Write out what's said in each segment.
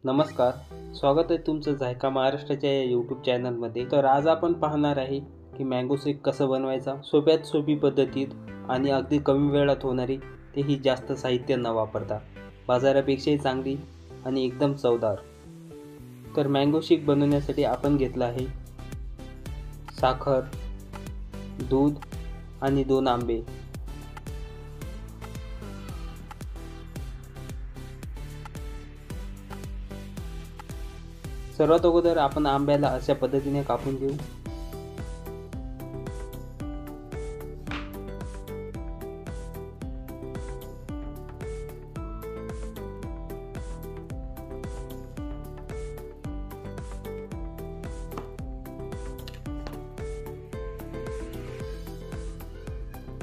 नमस्कार, स्वागत आहे तुमचं जायका महाराष्ट्राच्या या यूट्यूब चॅनलमध्ये. तर आज आपण पाहणार आहे की मँगो शेक कसं बनवायचा सोप्यात सोपी पद्धतीत आणि अगदी कमी वेळात होणारी, तेही जास्त साहित्य न वापरता, बाजारापेक्षाही चांगली आणि एकदम चवदार. तर मँगो शेक बनवण्यासाठी आपण घेतला आहे साखर, दूध आणि 2 आंबे. सर्वात अगोदर आपण आंब्याला अशा पद्धतीने कापून घेऊ.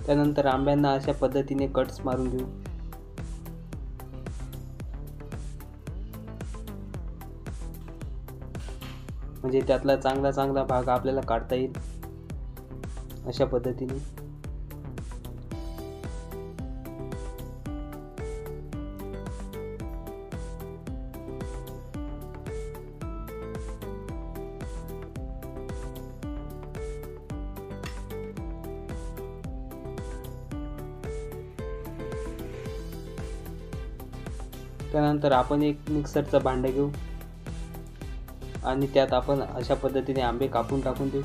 त्यानंतर आंब्यांना अशा पद्धतीने कट्स मारून घेऊ. म्हणजे त्यातला चांगला भाग आपल्याला काढता येईल अशा पद्धतीने. त्यानंतर आपण एक मिक्सरचं भांडं घेऊ आणि त्यात आपण अशा पद्धतीने आंबे कापून टाकून देऊ.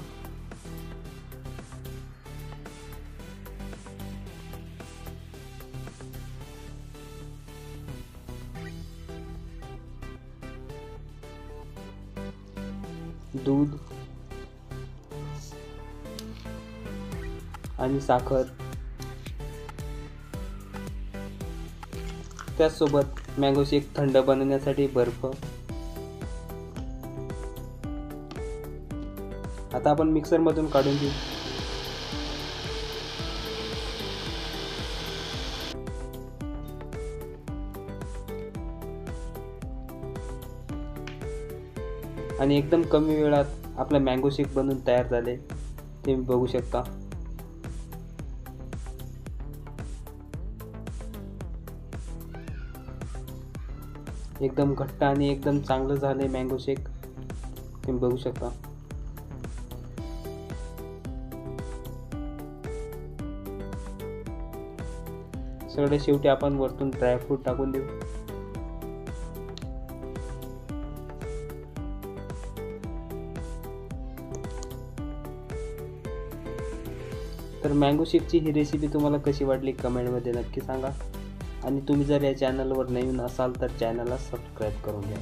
दूध आणि साखर, त्याचसोबत मँगो शेक थंड बनवण्यासाठी बर्फ. आता आपण मिक्सरमधून काढून घेऊ. आणि एकदम कमी वेळात आपला मँगो शेक बनवून तयार झाले, ते तुम्ही बघू शकता. एकदम घट्ट आणि एकदम चांगलं झाले मँगो शेक, तुम्ही बघू शकता. सगळे शेवटी आपण वरतून ड्रायफ्रूट टाकून देऊ. तर मँगो शेकची ही रेसिपी तुम्हाला कशी वाटली कमेंटमध्ये नक्की सांगा. आणि तुम्ही जर या चॅनलवर नवीन असाल तर चॅनलला सबस्क्राईब करून घ्या.